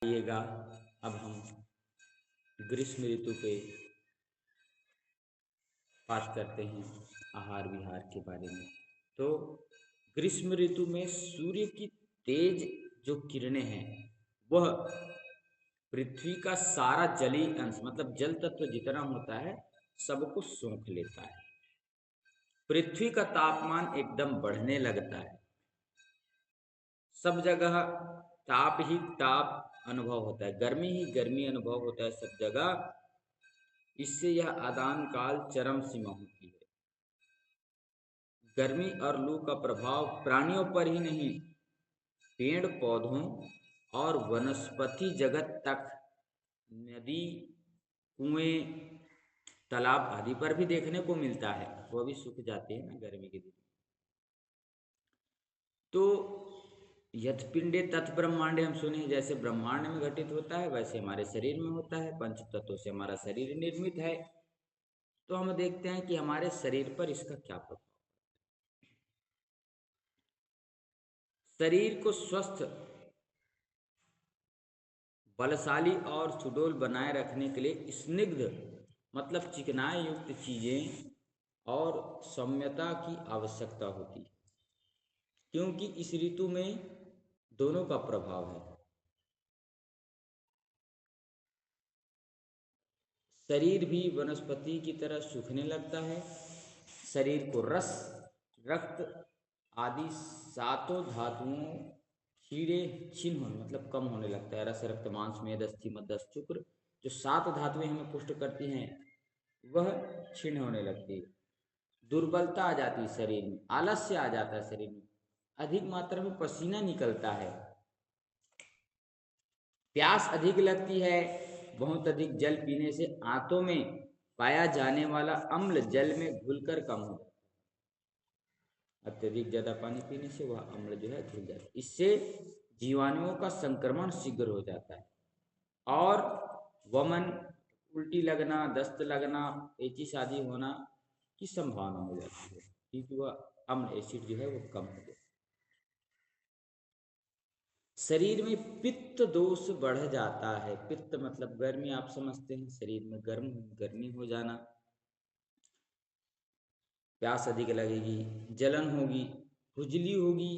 आइएगा अब हम ग्रीष्म ऋतु पे बात करते हैं आहार विहार के बारे में। तो ग्रीष्म ऋतु में सूर्य की तेज जो किरणें हैं वह पृथ्वी का सारा जलीय अंश मतलब जल तत्व जितना होता है सबको सोख लेता है। पृथ्वी का तापमान एकदम बढ़ने लगता है, सब जगह ताप ही ताप अनुभव होता है, गर्मी ही गर्मी अनुभव होता है सब जगह। इससे यह आदान काल चरम सीमा होती है। गर्मी और लू का प्रभाव प्राणियों पर ही नहीं, पेड़ पौधों और वनस्पति जगत तक, नदी, कुएं, तालाब आदि पर भी देखने को मिलता है। वो भी सूख जाते हैं ना गर्मी के दिन। तो यथपिंडे तत् ब्रह्मांडे हम सुने, जैसे ब्रह्मांड में घटित होता है वैसे हमारे शरीर में होता है। पंच तत्वों से हमारा शरीर निर्मित है। तो हम देखते हैं कि हमारे शरीर पर इसका क्या प्रभाव। शरीर को स्वस्थ, बलशाली और सुडौल बनाए रखने के लिए स्निग्ध मतलब चिकनाई युक्त चीजें और सौम्यता की आवश्यकता होती है, क्योंकि इस ऋतु में दोनों का प्रभाव है। शरीर भी वनस्पति की तरह सूखने लगता है। शरीर को रस, रक्त आदि सातों धातुओं क्षीणे क्षीण होने मतलब कम होने लगता है। रस, रक्त, मांस, मेद, अस्थि, मज्जा, शुक्र, जो सात धातुएं हमें पुष्ट करती हैं वह क्षीण होने लगती है। दुर्बलता आ जाती है शरीर में, आलस्य आ जाता है शरीर में, अधिक मात्रा में पसीना निकलता है, प्यास अधिक लगती है। बहुत अधिक जल पीने से आंतों में पाया जाने वाला अम्ल जल में घुलकर कम हो जाता है। अत्यधिक ज्यादा पानी पीने से वह अम्ल जो है घुल जाता है। इससे जीवाणुओं का संक्रमण शीघ्र हो जाता है और वमन, उल्टी लगना, दस्त लगना, पेचिश आदि होना की संभावना हो जाती है, क्योंकि वह अम्ल एसिड जो है वो कम हो जाता है। शरीर में पित्त दोष बढ़ जाता है। पित्त मतलब गर्मी, आप समझते हैं, शरीर में गर्मी हो जाना, प्यास अधिक लगेगी, जलन होगी, खुजली होगी,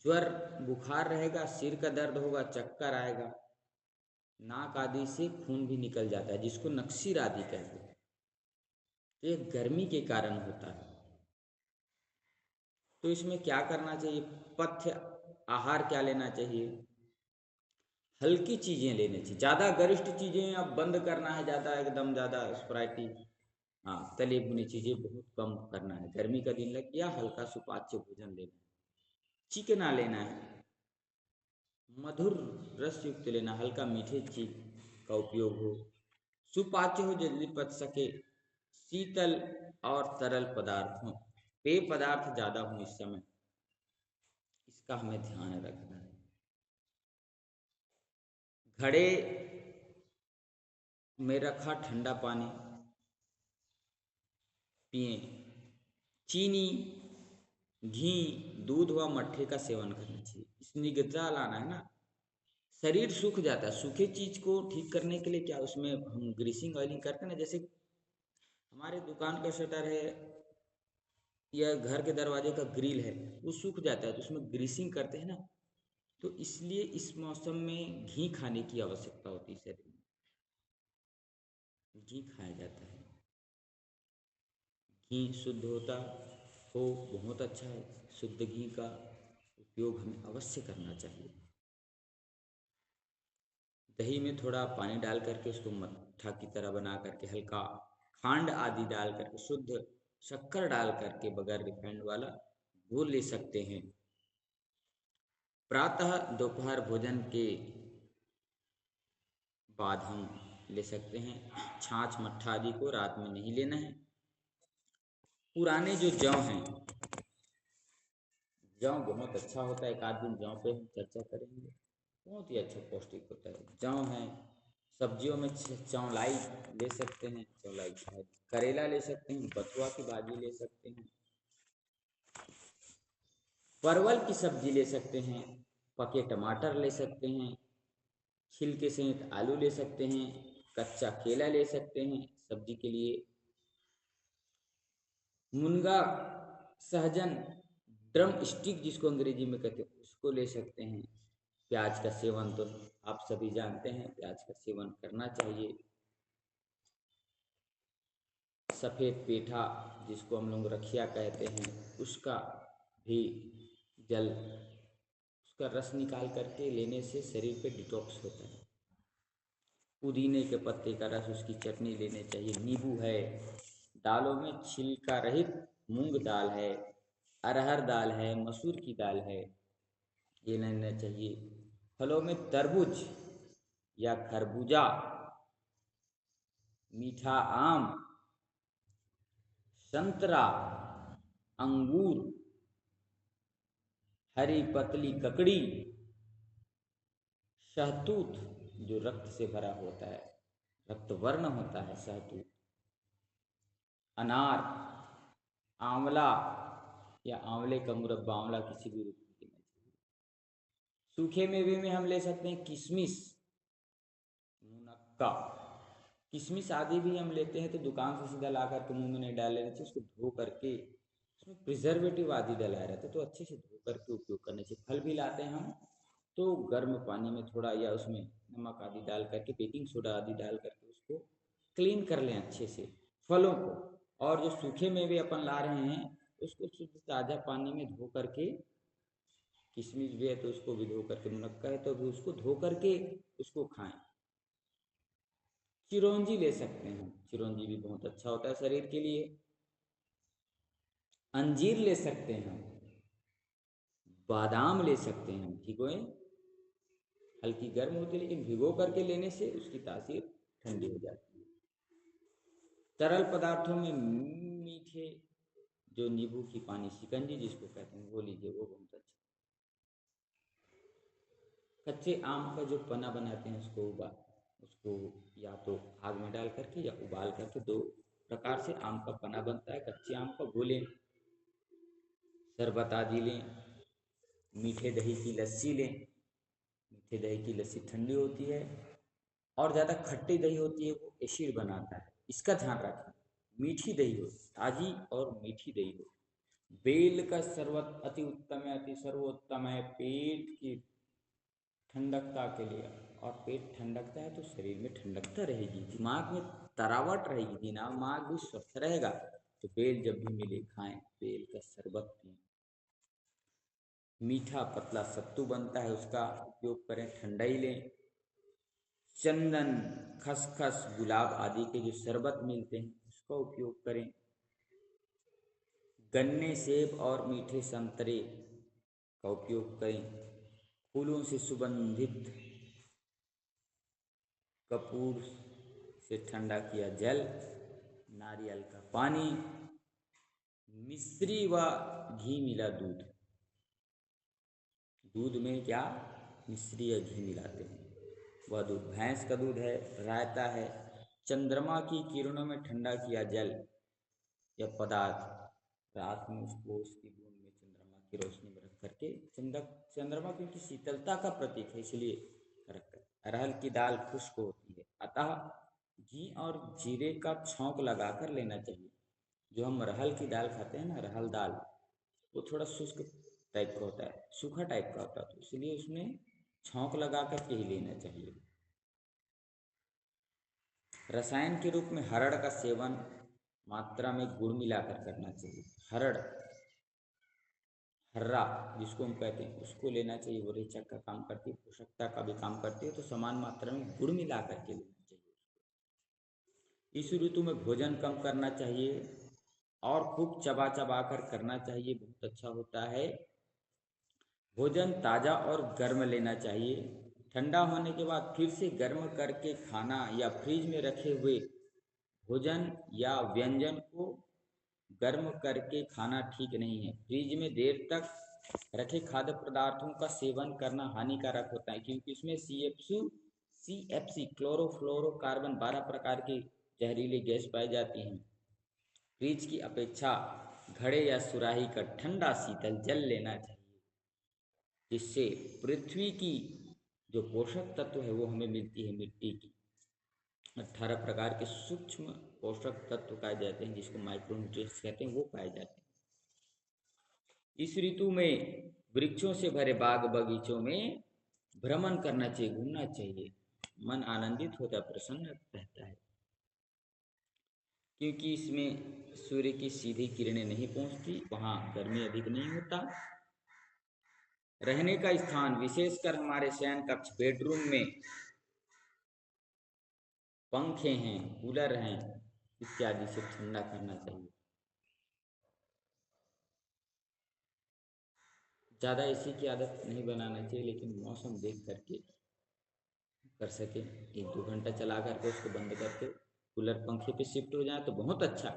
ज्वर बुखार रहेगा, सिर का दर्द होगा, चक्कर आएगा, नाक आदि से खून भी निकल जाता है जिसको नक्सीर आदि कहते हैं। तो ये गर्मी के कारण होता है। तो इसमें क्या करना चाहिए? पथ्य आहार क्या लेना चाहिए? हल्की चीजें लेनी चाहिए। ज्यादा गरिष्ठ चीजें अब बंद करना है, ज्यादा एकदम ज्यादा स्प्राइटी, हाँ, तली भुनी चीजें बहुत कम करना है। गर्मी का दिन लग गया, हल्का सुपाच्य भोजन लेना है, चिकना लेना है, मधुर रस युक्त लेना, हल्का मीठे चीज का उपयोग हो, सुपाच्य हो, जल्दी पच सके, शीतल और तरल पदार्थ हो, पेय पदार्थ ज्यादा हो इस समय, इसका हमें ध्यान रखना है। घड़े में रखा ठंडा पानी पिए। चीनी, घी, दूध व मट्ठे का सेवन करना चाहिए। स्निग्धता लाना है ना, शरीर सूख जाता है। सूखे चीज को ठीक करने के लिए क्या उसमें हम ग्रीसिंग ऑयलिंग करते हैं ना, जैसे हमारे दुकान का शटर है या घर के दरवाजे का ग्रिल है, वो सूख जाता है तो उसमें ग्रीसिंग करते हैं ना। तो इसलिए इस मौसम में घी खाने की आवश्यकता होती है। शरीर में घी खाया जाता है। घी शुद्ध होता हो बहुत अच्छा है। शुद्ध घी का उपयोग हमें अवश्य करना चाहिए। दही में थोड़ा पानी डाल करके उसको मट्ठा की तरह बना करके, हल्का खांड आदि डाल करके, शुद्ध शक्कर डाल करके बगैर रिफाइंड वाला वो ले सकते हैं। प्रातः दोपहर भोजन के बाद हम ले सकते हैं। छाछ मट्ठा आदि को रात में नहीं लेना है। पुराने जो जौ हैं, जौ बहुत अच्छा होता है, एक आध दिन जौ पे हम चर्चा करेंगे। बहुत ही अच्छा पौष्टिक होता है जौ है। सब्जियों में चौलाई ले सकते हैं, चौलाई है, करेला ले सकते हैं, बथुआ की भाजी ले सकते हैं, परवल की सब्जी ले सकते हैं, पके टमाटर ले सकते हैं, छिलके सहित आलू ले सकते हैं, कच्चा केला ले सकते हैं सब्जी के लिए, मुनगा, सहजन, ड्रम स्टिक जिसको अंग्रेजी में कहते हैं उसको ले सकते हैं। प्याज का सेवन तो आप सभी जानते हैं, प्याज का सेवन करना चाहिए। सफ़ेद पेठा जिसको हम लोग रखिया कहते हैं उसका भी जल, उसका रस निकाल करके लेने से शरीर पे डिटॉक्स होता है। पुदीने के पत्ते का रस, उसकी चटनी लेने चाहिए। नींबू है। दालों में छिलका रहित मूंग दाल है, अरहर दाल है, मसूर की दाल है, ये लेना चाहिए। फलों में तरबूज या खरबूजा, मीठा आम, संतरा, अंगूर, हरी पतली ककड़ी, शहतूत जो रक्त से भरा होता है, रक्त वर्ण होता है शहतूत, अनार, आंवला या आंवले का मुरब्बा, आंवला किसी भी रूप में लेना चाहिए। सूखे मेवे में हम ले सकते हैं किशमिश, मुनक्का। किशमिश आदि भी हम लेते हैं तो दुकान से सीधा ला करके मुंह में नहीं डाल लेना चाहिए, उसको धो करके, उसमें प्रिजर्वेटिव आदि डलाया रहता है तो अच्छे से धो करके उपयोग करना चाहिए। फल भी लाते हैं हम तो गर्म पानी में थोड़ा या उसमें नमक आदि डाल करके, बेकिंग सोडा आदि डाल करके उसको क्लीन कर लें अच्छे से फलों को। और जो सूखे मेवे अपन ला रहे हैं उसको शुद्ध ताज़ा पानी में धो करके, किशमिश भी है तो उसको भी धो करके, मुनक्का है तो भी उसको धो करके उसको खाएं। चिरौंजी ले सकते हैं, चिरौंजी भी बहुत अच्छा होता है शरीर के लिए। अंजीर ले सकते हैं, बादाम ले सकते हैं, भिगोए, हल्की गर्म होती है लेकिन भिगो करके लेने से उसकी तासीर ठंडी हो जाती है। तरल पदार्थों में मीठे जो नींबू की पानी शिकंजी जिसको कहते हैं वो लीजिए, वो बहुत अच्छा। कच्चे आम का जो पना बनाते हैं उसको या तो आग में डाल करके या उबाल करके, दो प्रकार से आम का पना बनता है। कच्चे आम का वो लें, शरबत आदि लें, मीठे दही की लस्सी लें। मीठे दही की लस्सी ठंडी होती है और ज़्यादा खट्टी दही होती है वो एसिड बनाता है, इसका ध्यान रखें। मीठी दही हो, ताज़ी और मीठी दही हो। बेल का शरबत अति उत्तम है, अति सर्वोत्तम है पेट की ठंडकता के लिए। और पेट ठंडकता है तो शरीर में ठंडकता रहेगी, दिमाग में तरावट रहेगी, दिमाग भी स्वस्थ रहेगा। तो बेल जब भी मिले खाएं, बेल का शरबत पिएं। मीठा पतला सत्तू बनता है उसका उपयोग करें, ठंडाई लें। चंदन, खसखस, गुलाब आदि के जो शरबत मिलते हैं उसका उपयोग करें। गन्ने, सेब और मीठे संतरे का उपयोग करें। फूलों से सुगंधित कपूर से ठंडा किया जल, नारियल का पानी, मिश्री व घी मिला दूध। दूध में क्या मिश्री या घी मिलाते हैं, वह दूध भैंस का दूध है। रायता है। चंद्रमा की किरणों में ठंडा किया जल या पदार्थ, रात में उसको उसकी बूंद में चंद्रमा की रोशनी में रख करके, चंद्रमा क्योंकि शीतलता का प्रतीक है इसलिए रख कर। अरहर की दाल खुश्क होती है, अतः घी और जीरे का छौंक लगाकर लेना चाहिए। जो हम अरहर की दाल खाते हैं ना, अरहर दाल, वो थोड़ा शुष्क टाइप का होता है, सूखा टाइप का होता है, तो इसलिए उसमें छौंक लगा करके ही लेना चाहिए। रसायन के रूप में हरड़ का सेवन मात्रा में गुड़ मिलाकर करना चाहिए। हरड़, हर्रा जिसको हम कहते हैं उसको लेना चाहिए, वो रेचक का काम करती है, पोषकता का भी काम करती है, तो समान मात्रा में गुड़ मिला करके लेना चाहिए। इस ऋतु में भोजन कम करना चाहिए और खूब चबा चबा कर करना चाहिए, बहुत अच्छा होता है। भोजन ताज़ा और गर्म लेना चाहिए। ठंडा होने के बाद फिर से गर्म करके खाना या फ्रिज में रखे हुए भोजन या व्यंजन को गर्म करके खाना ठीक नहीं है। फ्रिज में देर तक रखे खाद्य पदार्थों का सेवन करना हानिकारक होता है क्योंकि इसमें CFC क्लोरोफ्लोरोकार्बन 12 प्रकार की जहरीली गैस पाई जाती हैं। फ्रिज की अपेक्षा घड़े या सुराही का ठंडा शीतल जल लेना चाहिए। जिससे पृथ्वी की जो पोषक तत्व है वो हमें मिलती है मिट्टी की। 18 प्रकार के सूक्ष्म पोषक तत्व पाए जाते हैं, जिसको माइक्रोन्यूट्रिएंट्स कहते हैं, वो पाए जाते हैं। इस ऋतु में वृक्षों से भरे बाग बगीचों में भ्रमण करना चाहिए, घूमना चाहिए। मन आनंदित होता है, प्रसन्न रहता है, क्योंकि इसमें सूर्य की सीधी किरणें नहीं पहुंचती, वहाँ गर्मी अधिक नहीं होता। रहने का स्थान, विशेषकर हमारे शयन कक्ष बेडरूम में पंखे हैं, कूलर हैं इत्यादि से ठंडा करना चाहिए। ज़्यादा एसी की आदत नहीं बनाना चाहिए, लेकिन मौसम देख करके कर सके। 1-2 घंटा चला करके उसको बंद करके कूलर पंखे पे शिफ्ट हो जाए तो बहुत अच्छा।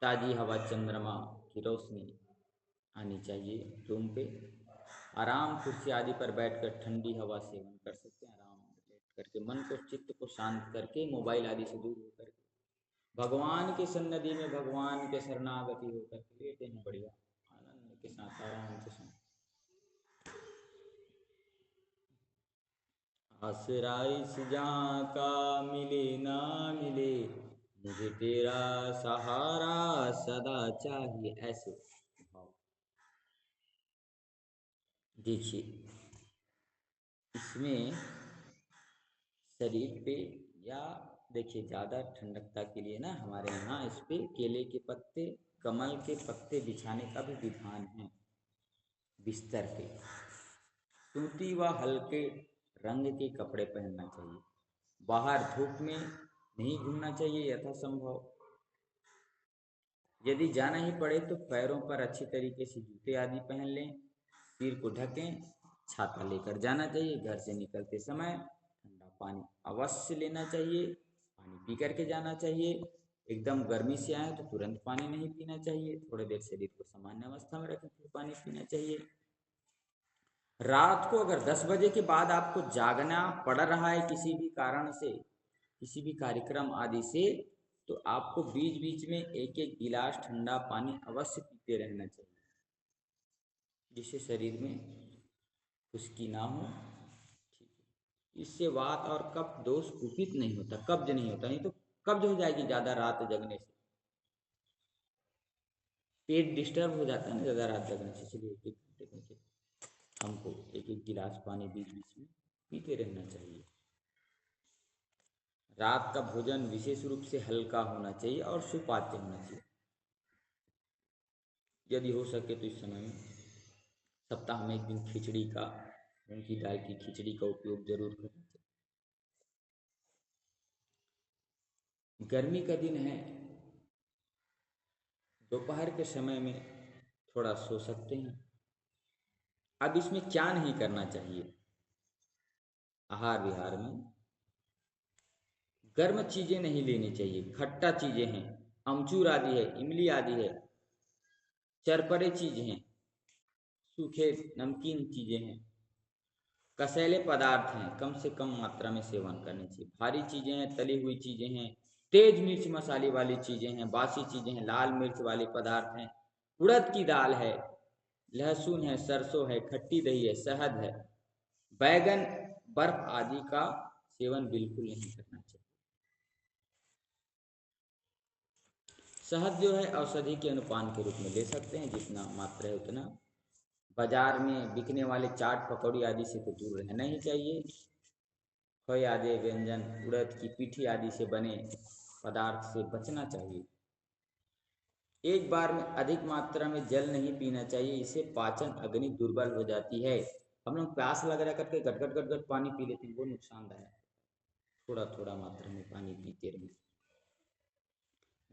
ताज़ी हवा, चंद्रमा की रोशनी आनी चाहिए रूम पे। आराम कुर्सी आदि पर बैठकर ठंडी हवा सेवन कर सकते हैं, आराम बैठ करके मन को, चित्त को शांत करके, मोबाइल आदि से दूर होकर के भगवान के सन्निधि में भगवान के शरणागति होकर के लेटे हैं, बढ़िया आनंद के साथ, आराम के साथ। आसरा इस जहाँ का मिले ना मिले, मुझे तेरा सहारा सदा चाहिए, ऐसे भाव। देखिए इसमें शरीर पे, या देखिए ज़्यादा ठंडकता के लिए ना हमारे यहाँ इस पे केले के पत्ते, कमल के पत्ते बिछाने का भी विधान है बिस्तर पे। सूती व हल्के रंग के कपड़े पहनना चाहिए। बाहर धूप में नहीं घूमना चाहिए यथासंभव। यदि जाना ही पड़े तो पैरों पर अच्छी तरीके से जूते आदि पहन लें, सिर को ढकें, छाता लेकर जाना चाहिए। घर से निकलते समय ठंडा पानी अवश्य लेना चाहिए, पानी पी करके जाना चाहिए। एकदम गर्मी से आए तो तुरंत पानी नहीं पीना चाहिए, थोड़ी देर शरीर को सामान्य अवस्था में रखें फिर पानी पीना चाहिए। रात को अगर 10 बजे के बाद आपको जागना पड़ रहा है किसी भी कारण से, किसी भी कार्यक्रम आदि से, तो आपको बीच बीच में एक एक गिलास ठंडा पानी अवश्य पीते रहना चाहिए, जिससे शरीर में खुश्की ना हो। ठीक है, इससे वात और कफ दोष कुपित नहीं होता, कब्ज नहीं होता। नहीं तो कब्ज हो जाएगी ज़्यादा रात जगने से, पेट डिस्टर्ब हो जाता है ना ज़्यादा रात जगने से। इसलिए एक एक घंटे घंटे हमको एक एक गिलास पानी बीच बीच में पीते रहना चाहिए। रात का भोजन विशेष रूप से हल्का होना चाहिए और सुपाच्य होना चाहिए। यदि हो सके तो इस समय में सप्ताह में एक दिन खिचड़ी का, मूंग की दाल की खिचड़ी का उपयोग जरूर करना चाहिए। गर्मी का दिन है, दोपहर के समय में थोड़ा सो सकते हैं। अब इसमें क्या नहीं करना चाहिए, आहार विहार में गर्म चीजें नहीं लेनी चाहिए, खट्टा चीजें हैं, अमचूर आदि है, इमली आदि है, चरपरे चीज हैं, सूखे नमकीन चीजें हैं, कसैले पदार्थ हैं, कम से कम मात्रा में सेवन करनी चाहिए। भारी चीजें हैं, तली हुई चीजें हैं, तेज मिर्च मसाले वाली चीजें हैं, बासी चीजें हैं, लाल मिर्च वाले पदार्थ हैं, उड़द की दाल है, लहसुन है, सरसों है, खट्टी दही है, शहद है, बैगन, बर्फ आदि का सेवन बिल्कुल नहीं करना चाहिए। शहद जो है औषधि के अनुपान के रूप में ले सकते हैं, जितना मात्रा है उतना। बाजार में बिकने वाले चाट पकौड़ी आदि से तो दूर रहना ही चाहिए। खोए आदि व्यंजन, उड़द की पीठी आदि से बने पदार्थ से बचना चाहिए। एक बार में अधिक मात्रा में जल नहीं पीना चाहिए, इससे पाचन अग्नि दुर्बल हो जाती है। हम लोग प्यास लग रहा करके गट गट गट गट पानी पी लेते हैं, वो नुकसानदायक। थोड़ा थोड़ा मात्रा में पानी पीते रहें।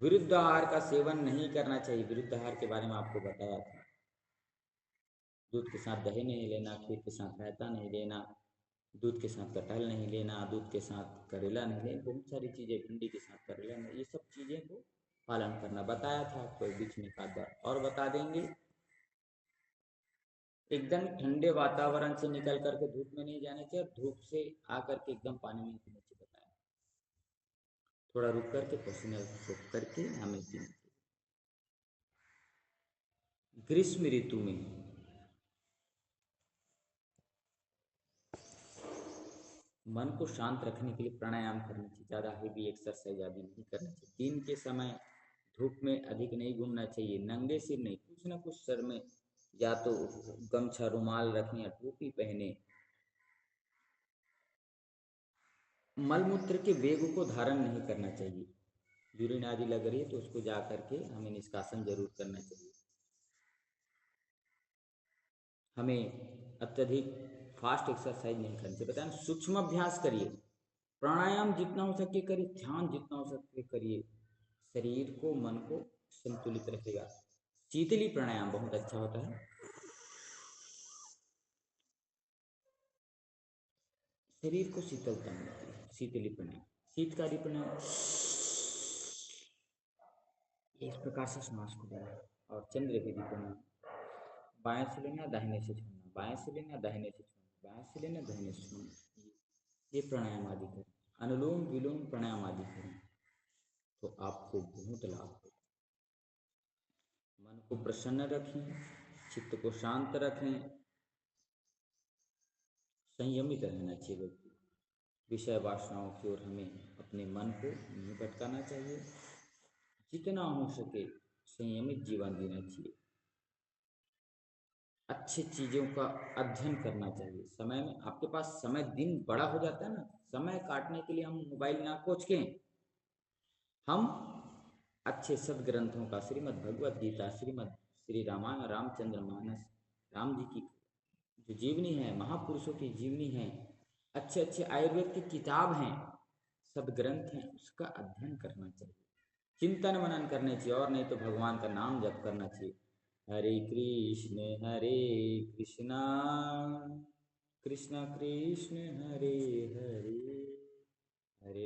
विरुद्ध आहार का सेवन नहीं करना चाहिए, विरुद्ध आहार के बारे में आपको बताया था। दूध के साथ दही नहीं लेना, खीर के साथ रायता नहीं लेना, दूध के साथ कटहल नहीं लेना, दूध के साथ करेला नहीं लेना, बहुत सारी चीज़ें, भिंडी के साथ करेला नहीं, ये सब चीज़ें को पालन करना बताया था आपको। बीच में एक आध बार और बता देंगे। एकदम ठंडे वातावरण से निकल करके धूप में नहीं जाना चाहिए, धूप से आकर के एकदम पानी नहीं पीना चाहिए बताया। थोड़ा रुक करके पसीना सोख करके हमें पीना चाहिए। ग्रीष्म ऋतु में मन को शांत रखने के लिए प्राणायाम करना चाहिए। ज़्यादा हेवी एक्सरसाइज आदि नहीं करना चाहिए। दिन के समय धूप में अधिक नहीं घूमना चाहिए। नंगे सिर नहीं, कुछ ना कुछ सर में या तो गमछा रुमाल रखें या टोपी पहने। मलमूत्र के वेग को धारण नहीं करना चाहिए। यूरिन आदि लग रही है तो उसको जा करके हमें निष्कासन जरूर करना चाहिए। हमें अत्यधिक फास्ट एक्सरसाइज नहीं करनी चाहिए। बताएं, सूक्ष्म अभ्यास करिए, प्राणायाम जितना हो सके करिए, ध्यान जितना हो सके करिए। शरीर को मन को संतुलित रखेगा। शीतली प्राणायाम बहुत अच्छा होता है। शरीर को शीतलता मिलती है। शीतली प्राणायाम, शीतकारी प्राणायाम, इस प्रकार से श्वास को लेना। और चंद्र विधि प्राणायाम, बाएं से लेना दाहिने से छोड़ना, बाएं से लेना दाहिने से छोड़ना, बाएं से लेना दाहिने से छोड़ना। ये प्राणायाम आदि करें, अनुलोम विलोम प्राणायाम आदि करें तो आपको बहुत लाभ होगा। मन को प्रसन्न रखें, चित्त को शांत रखें, संयमित रहना चाहिए व्यक्ति। विषय वासनाओं की ओर हमें अपने मन को नहीं भटकाना चाहिए। जितना हो सके संयमित जीवन जीना चाहिए। अच्छी चीज़ों का अध्ययन करना चाहिए। समय में आपके पास समय दिन बड़ा हो जाता है ना, समय काटने के लिए हम मोबाइल ना खोज के हम अच्छे सदग्रंथों का, श्रीमद् भगवत गीता, श्रीमद् श्री रामायण, रामचंद्र मानस, राम जी की जो जीवनी है, महापुरुषों की जीवनी है, अच्छे अच्छे आयुर्वेद की किताब हैं, सदग्रंथ हैं, उसका अध्ययन करना चाहिए। चिंतन मनन करने चाहिए। और नहीं तो भगवान का नाम जप करना चाहिए। हरे कृष्णा कृष्ण कृष्ण हरे हरे, हरे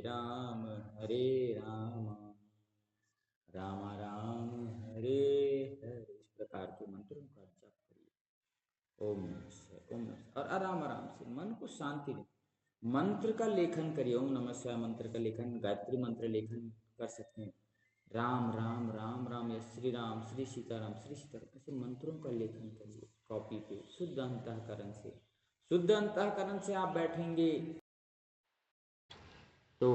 हरे राम, राम राम हरे हरे। इस प्रकार के मंत्रों का जप करिए। ओम नमः शिवाय, ओम नमः शिवाय। और आराम आराम से मन को शांति दें। मंत्र का लेखन करिए। ओम नमः शिवाय मंत्र का लेखन, गायत्री मंत्र लेखन कर सकते हैं। राम राम राम राम या श्री सीताराम श्री सीताराम, ऐसे मंत्रों का लेखन करिए कॉपी पे, शुद्ध अंतःकरण से। शुद्ध अंतःकरण से आप बैठेंगे